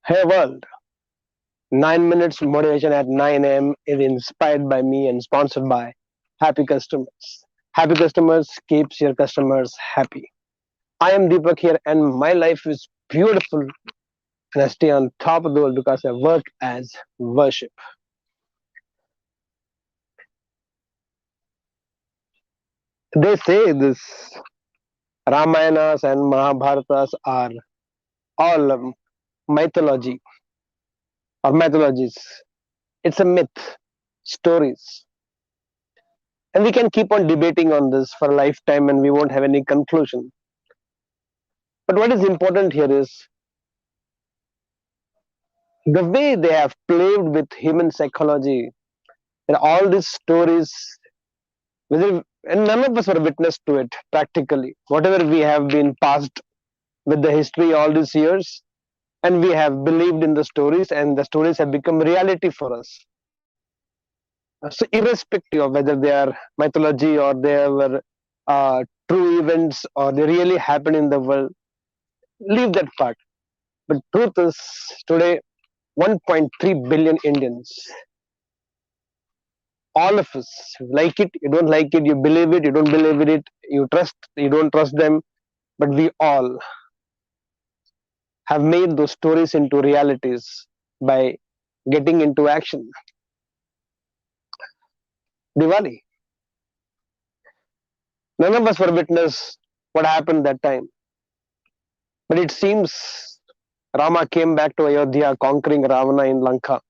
Hey world, 9 minutes motivation at 9 a.m. is inspired by me and sponsored by Happy Customers. Happy Customers keeps your customers happy. I am Deepak here and my life is beautiful and I stay on top of the world because I work as worship. They say this Ramayanas and Mahabharatas are all mythology or mythologies. It's a myth, stories. And we can keep on debating on this for a lifetime and we won't have any conclusion. But what is important here is the way they have played with human psychology and all these stories, whether and none of us were witness to it practically. Whatever we have been passed with the history all these years, and we have believed in the stories, and the stories have become reality for us. So, irrespective of whether they are mythology or they were true events or they really happen in the world, leave that part. But truth is, today 1.3 billion Indians, all of us, like it, you don't like it, you believe it, you don't believe in it, you trust, you don't trust them, but we all have made those stories into realities by getting into action. Diwali, none of us were witness what happened that time, but it seems Rama came back to Ayodhya conquering Ravana in Lanka,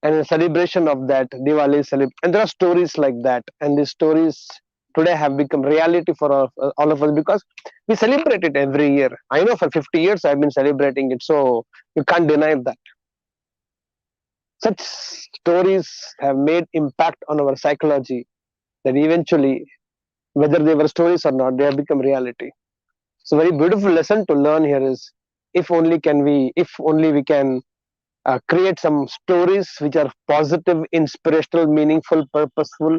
and in celebration of that Diwali and there are stories like that, and these stories today have become reality for all of us because we celebrate it every year. I know for 50 years I've been celebrating it, so you can't deny that. Such stories have made impact on our psychology that eventually, whether they were stories or not, they have become reality. So, very beautiful lesson to learn here is if only we can create some stories which are positive, inspirational, meaningful, purposeful,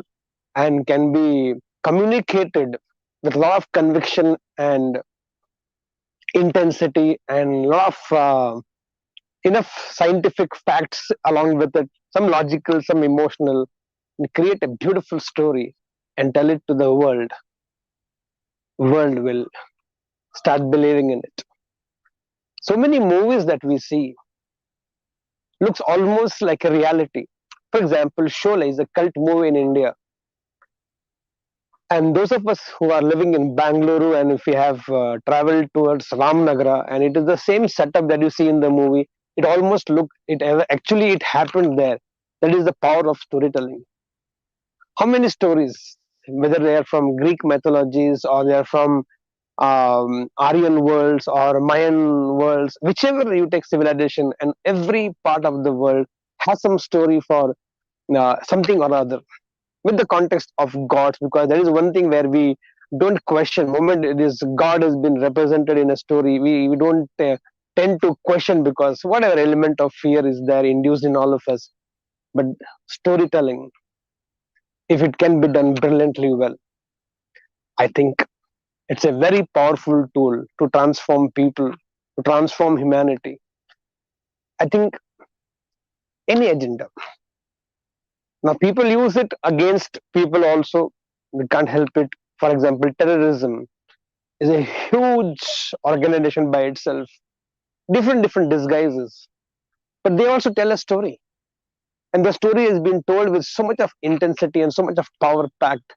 and can be communicated with a lot of conviction and intensity and a lot of enough scientific facts along with it, some logical, some emotional, and create a beautiful story and tell it to the world. World will start believing in it. So many movies that we see looks almost like a reality. For example, Sholay is a cult movie in India. And those of us who are living in Bangalore and if we have traveled towards Ramnagara and it is the same setup that you see in the movie, it almost look it actually it happened there. That is the power of storytelling. How many stories, whether they are from Greek mythologies or they are from Aryan worlds or Mayan worlds, whichever you take civilization, and every part of the world has some story for something or other with the context of gods, because there is one thing where we don't question moment it is god has been represented in a story, we don't tend to question because whatever element of fear is there induced in all of us. But storytelling, if it can be done brilliantly well, I think it's a very powerful tool to transform people, to transform humanity. I think any agenda, now people use it against people also, we can't help it. For example, terrorism is a huge organization by itself, different disguises, but they also tell a story, and the story has been told with so much of intensity and so much of power packed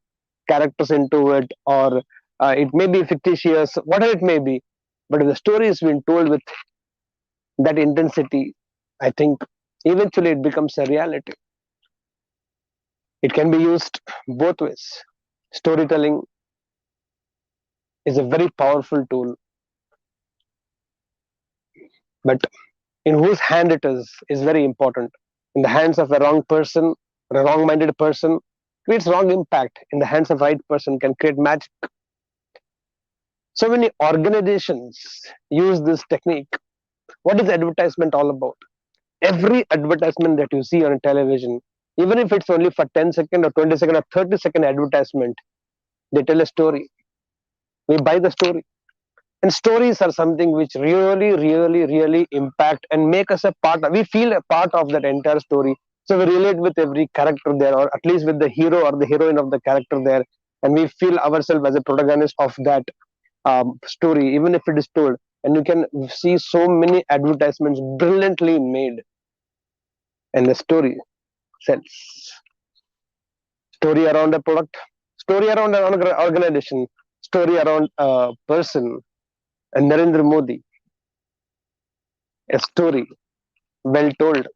characters into it, or it may be fictitious, whatever it may be, but if the story has been told with that intensity, I think eventually it becomes a reality. It can be used both ways. Storytelling is a very powerful tool, but in whose hand it is very important. In the hands of a wrong person or a wrong minded person, creates wrong impact. In the hands of right person, can create magic. So many organizations use this technique. What is advertisement all about? Every advertisement that you see on a television, even if it's only for 10-second or 20-second or 30-second advertisement, they tell a story. We buy the story. And stories are something which really, really, really impact and make us a part. We feel a part of that entire story. So we relate with every character there, or at least with the hero or the heroine of the character there, and we feel ourselves as a protagonist of that story, even if it is told. And you can see so many advertisements brilliantly made, and the story sells. Story around a product, story around an organization, story around a person, and Narendra Modi, a story well told,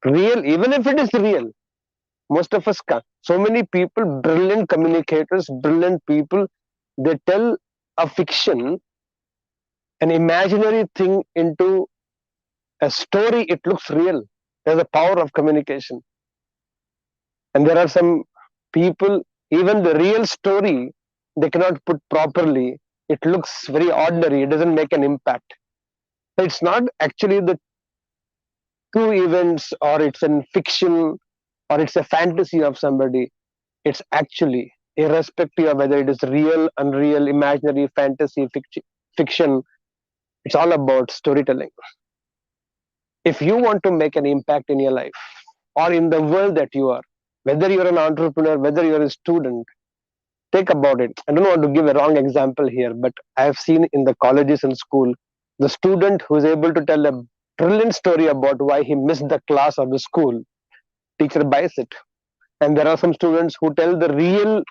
real, even if it is real. Most of us can't. So many people, brilliant communicators, brilliant people, they tell a fiction, an imaginary thing into a story. It looks real. There's a power of communication. And there are some people, even the real story, they cannot put properly. It looks very ordinary. It doesn't make an impact. So it's not actually the true events, or it's a fiction, or it's a fantasy of somebody. It's actually, irrespective of whether it is real, unreal, imaginary, fantasy, fiction, it's all about storytelling. If you want to make an impact in your life or in the world that you are, whether you're an entrepreneur, whether you're a student, think about it. I don't want to give a wrong example here, but I have seen in the colleges and school the student who is able to tell a brilliant story about why he missed the class or the school, teacher buys it. And there are some students who tell the real,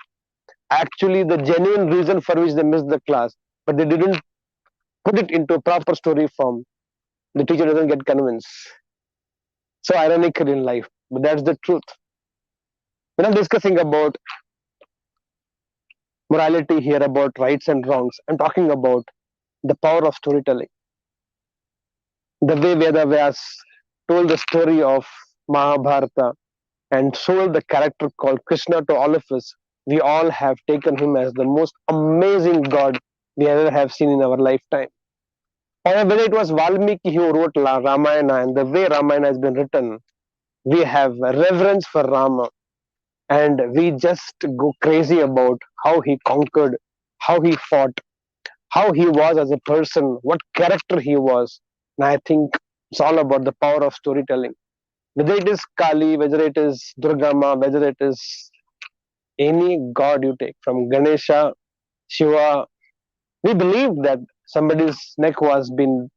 actually the genuine reason for which they missed the class, but they didn't put it into a proper story form. The teacher doesn't get convinced. So ironic in life, but that's the truth. We're not discussing about morality here, about rights and wrongs. I'm talking about the power of storytelling. The way Veda Vyas told the story of Mahabharata and sold the character called Krishna to all of us, we all have taken him as the most amazing God we ever have seen in our lifetime. Or whether it was Valmiki who wrote Ramayana, and the way Ramayana has been written, we have reverence for Rama, and we just go crazy about how he conquered, how he fought, how he was as a person, what character he was. And I think it's all about the power of storytelling. Whether it is Kali, whether it is Durgama, whether it is any god you take, from Ganesha, Shiva, we believe that somebody's neck was been,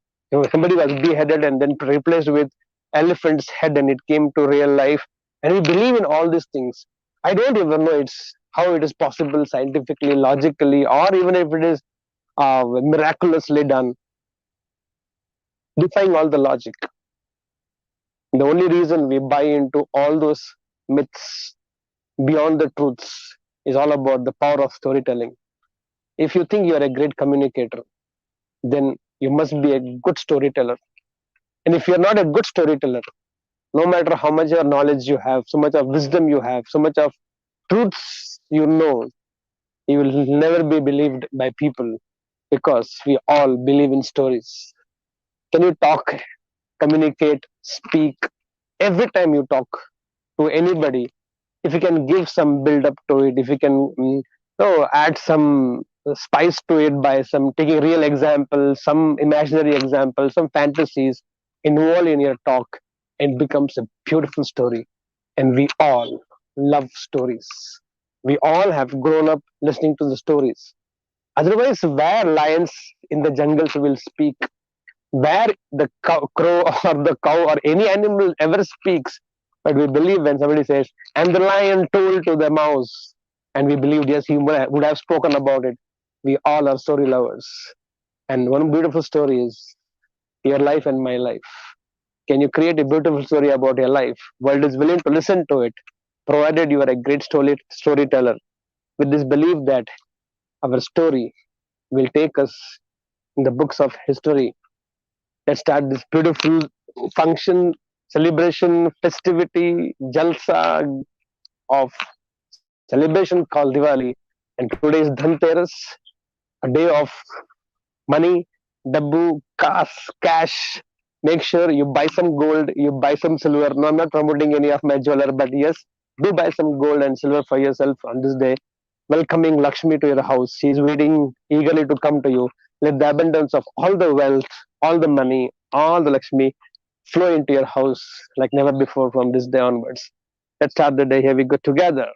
somebody was beheaded and then replaced with elephant's head, and it came to real life. And we believe in all these things. I don't even know it's how it is possible scientifically, logically, or even if it is miraculously done, defying all the logic. The only reason we buy into all those myths beyond the truths is all about the power of storytelling. If you think you are a great communicator, then you must be a good storyteller. And if you're not a good storyteller, no matter how much of knowledge you have, so much of wisdom you have, so much of truths you know, you will never be believed by people, because we all believe in stories. Can you talk, communicate, speak? Every time you talk to anybody, if you can give some build up to it, if you can add some spice to it by some taking real examples, some imaginary examples, some fantasies involved in your talk, it becomes a beautiful story. And we all love stories. We all have grown up listening to the stories. Otherwise, where lions in the jungles will speak, where the crow or the cow or any animal ever speaks, but we believe when somebody says, and the lion told to the mouse, and we believed, yes, he would have spoken about it. We all are story lovers. And one beautiful story is your life and my life. Can you create a beautiful story about your life? World is willing to listen to it, provided you are a great storyteller, with this belief that our story will take us in the books of history. Let's start this beautiful function, celebration, festivity, jalsa of celebration called Diwali. And today is Dhanteras, a day of money, dabbu, cash. Make sure you buy some gold, you buy some silver. No, I'm not promoting any of my jeweler, but yes, do buy some gold and silver for yourself on this day. welcoming Lakshmi to your house. She is waiting eagerly to come to you. Let the abundance of all the wealth, all the money, all the Lakshmi flow into your house like never before from this day onwards. Let's start the day. Here we go together.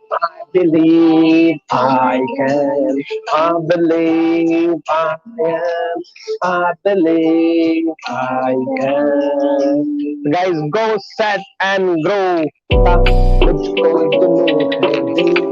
I believe I can. I believe I am. I believe I can. Guys, go set and grow. मुझको जुनून है